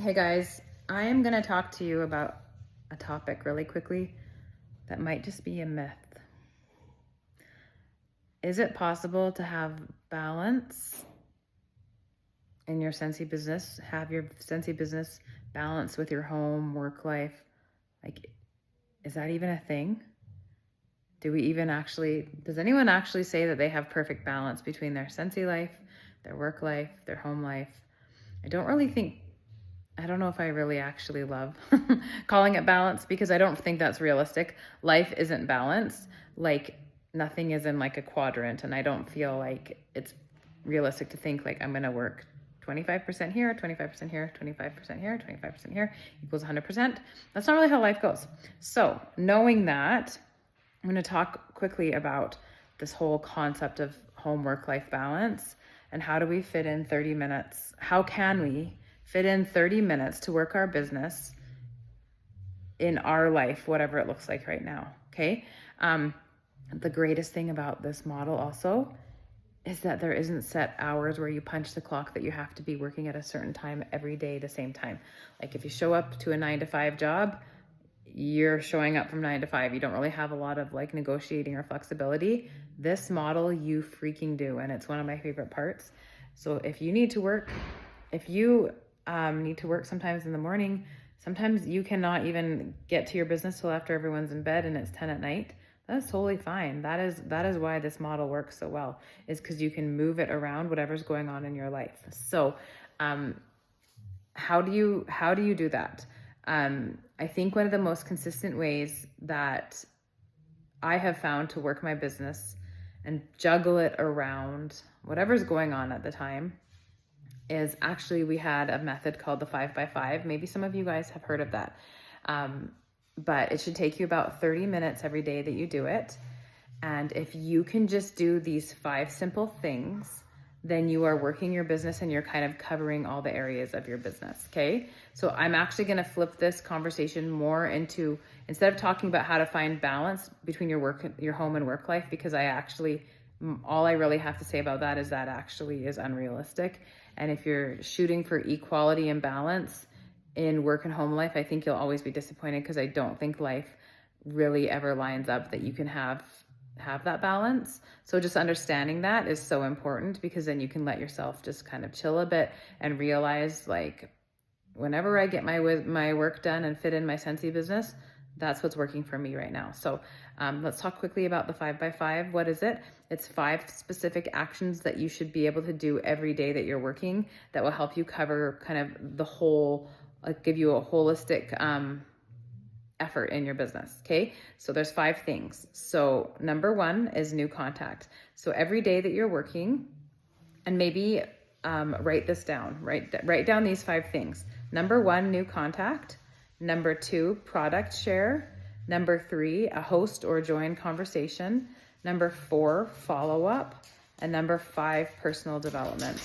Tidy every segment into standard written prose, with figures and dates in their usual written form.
Hey guys, I am going to talk to you about a topic really quickly that might just be a myth. Is it possible to have balance in your Scentsy business? Have your Scentsy business balance with your home, work life? Like, is that even a thing? Does anyone actually say that they have perfect balance between their Scentsy life, their work life, their home life? I don't know if I really actually love calling it balance because I don't think that's realistic. Life isn't balanced. Like nothing is in like a quadrant, and I don't feel like it's realistic to think like I'm going to work 25% here, 25% here, 25% here, 25% here equals 100%. That's not really how life goes. So knowing that, I'm going to talk quickly about this whole concept of home work life balance and how do we fit in 30 minutes? How can we fit in 30 minutes to work our business in our life, whatever it looks like right now? Okay. The greatest thing about this model also is that there isn't set hours where you punch the clock that you have to be working at a certain time every day, the same time. Like if you show up to a 9-to-5 job, you're showing up from 9 to 5. You don't really have a lot of like negotiating or flexibility. This model you freaking do, and it's one of my favorite parts. So if you need to work, sometimes in the morning, sometimes you cannot even get to your business till after everyone's in bed and it's 10 at night. That's totally fine. That is why this model works so well, is because you can move it around whatever's going on in your life. So how do you do that? I think one of the most consistent ways that I have found to work my business and juggle it around whatever's going on at the time is actually we had a method called the 5x5. Maybe some of you guys have heard of that. But it should take you about 30 minutes every day that you do it. And if you can just do these 5 simple things, then you are working your business and you're kind of covering all the areas of your business. Okay. So I'm actually going to flip this conversation more into, instead of talking about how to find balance between your home and work life, because all I really have to say about that is that actually is unrealistic. And if you're shooting for equality and balance in work and home life, I think you'll always be disappointed because I don't think life really ever lines up that you can have that balance. So just understanding that is so important, because then you can let yourself just kind of chill a bit and realize, like, whenever I get my work done and fit in my Scentsy business, that's what's working for me right now. So let's talk quickly about the 5x5. What is it? It's 5 specific actions that you should be able to do every day that you're working that will help you cover kind of the whole, give you a holistic effort in your business. Okay. So there's 5 things. So number 1 is new contact. So every day that you're working, and maybe write this down, write down these 5 things. Number 1, new contact. Number 2, product share. Number 3, a host or join conversation. Number 4, follow up. And number 5, personal development.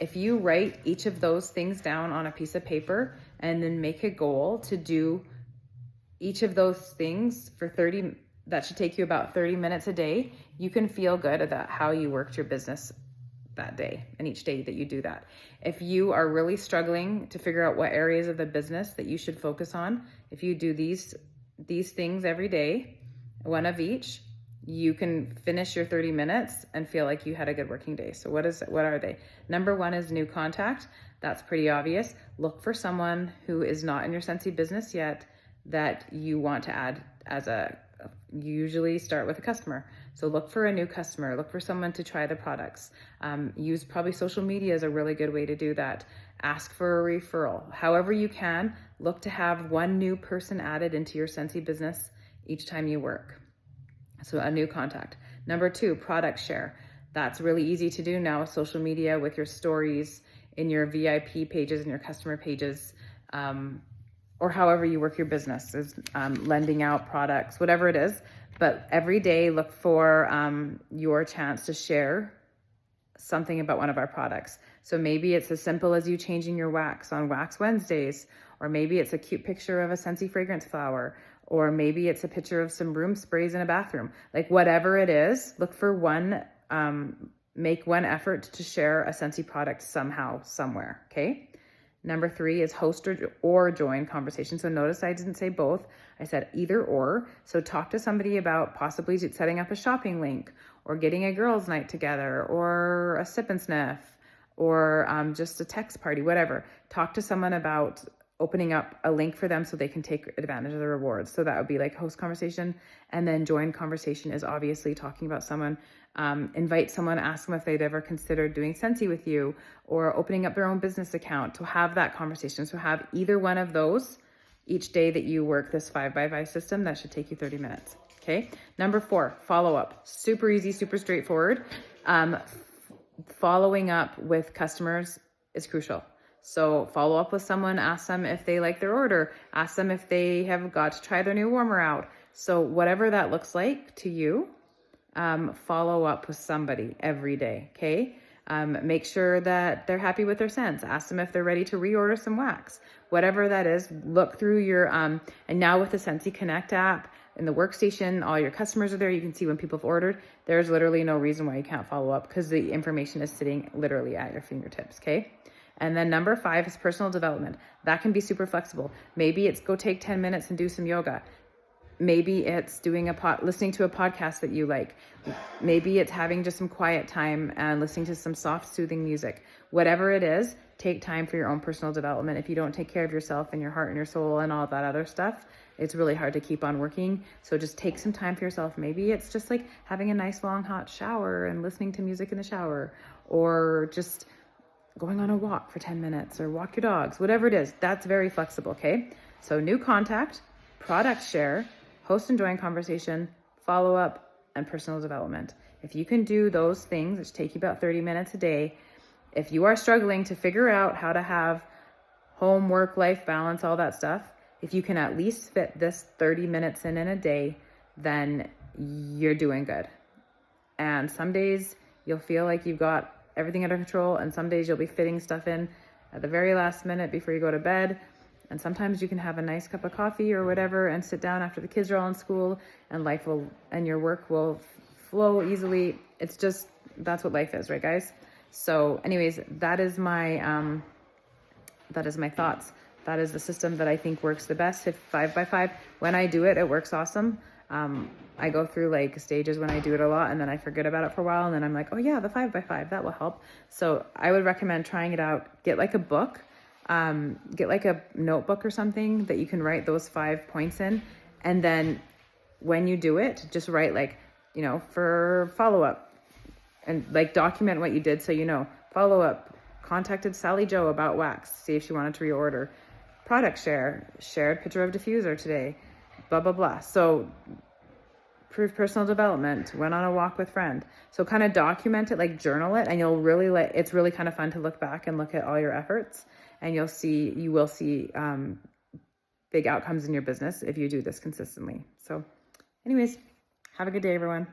If you write each of those things down on a piece of paper and then make a goal to do each of those things for 30, that should take you about 30 minutes a day, you can feel good about how you worked your business that day and each day that you do that. If you are really struggling to figure out what areas of the business that you should focus on, if you do these things every day, one of each, you can finish your 30 minutes and feel like you had a good working day. So what are they? Number 1 is new contact. That's pretty obvious. Look for someone who is not in your Scentsy business yet that you want to add usually start with a customer. So look for a new customer, look for someone to try the products. Use probably social media is a really good way to do that. Ask for a referral. However you can, look to have one new person added into your Scentsy business each time you work. So a new contact. Number 2, product share. That's really easy to do now with social media, with your stories, in your VIP pages and your customer pages, or however you work your business, is lending out products, whatever it is. But every day, look for your chance to share something about one of our products. So maybe it's as simple as you changing your wax on Wax Wednesdays, or maybe it's a cute picture of a Scentsy fragrance flower, or maybe it's a picture of some room sprays in a bathroom. Like whatever it is, look for make one effort to share a Scentsy product somehow, somewhere, okay? Number 3 is host or join conversation. So notice I didn't say both. I said either or. So talk to somebody about possibly setting up a shopping link or getting a girls' night together or a sip and sniff or just a text party, whatever. Talk to someone about opening up a link for them so they can take advantage of the rewards. So that would be like host conversation. And then join conversation is obviously talking about someone. Invite someone, ask them if they'd ever considered doing Scentsy with you or opening up their own business account to have that conversation. So have either one of those each day that you work this 5x5 system. That should take you 30 minutes. Okay. Number 4, follow up. Super easy, super straightforward. Following up with customers is crucial. So follow up with someone, ask them if they like their order, ask them if they have got to try their new warmer out. So whatever that looks like to you, follow up with somebody every day, okay? Make sure that they're happy with their scents. Ask them if they're ready to reorder some wax. Whatever that is, look through your, and now with the Scentsy Connect app, in the workstation, all your customers are there. You can see when people have ordered. There's literally no reason why you can't follow up because the information is sitting literally at your fingertips, okay? And then number 5 is personal development. That can be super flexible. Maybe it's go take 10 minutes and do some yoga. Maybe it's doing listening to a podcast that you like. Maybe it's having just some quiet time and listening to some soft, soothing music. Whatever it is, take time for your own personal development. If you don't take care of yourself and your heart and your soul and all that other stuff, it's really hard to keep on working. So just take some time for yourself. Maybe it's just like having a nice long hot shower and listening to music in the shower, or just going on a walk for 10 minutes or walk your dogs, whatever it is. That's very flexible, okay? So new contact, product share, host and join conversation, follow up, and personal development. If you can do those things, which take you about 30 minutes a day, if you are struggling to figure out how to have home, work, life balance, all that stuff, if you can at least fit this 30 minutes in a day, then you're doing good. And some days you'll feel like you've got everything under control, and some days you'll be fitting stuff in at the very last minute before you go to bed. And sometimes you can have a nice cup of coffee or whatever and sit down after the kids are all in school, and life will, and your work will flow easily. It's just, that's what life is, right guys? So anyways, that is my thoughts. That is the system that I think works the best. If 5x5, when I do it, it works awesome. I go through like stages when I do it a lot, and then I forget about it for a while, and then I'm like, oh yeah, the 5x5, that will help. So I would recommend trying it out. Get like a book, get like a notebook or something that you can write those 5 points in. And then when you do it, just write like, you know, for follow up, and like document what you did. So, you know, follow up, contacted Sally Joe about wax, see if she wanted to reorder. Product share, shared picture of diffuser today, blah, blah, blah. So prove personal development, went on a walk with friend. So kind of document it, like journal it, and you'll really it's really kind of fun to look back and look at all your efforts, and you will see big outcomes in your business if you do this consistently. So anyways, have a good day, everyone.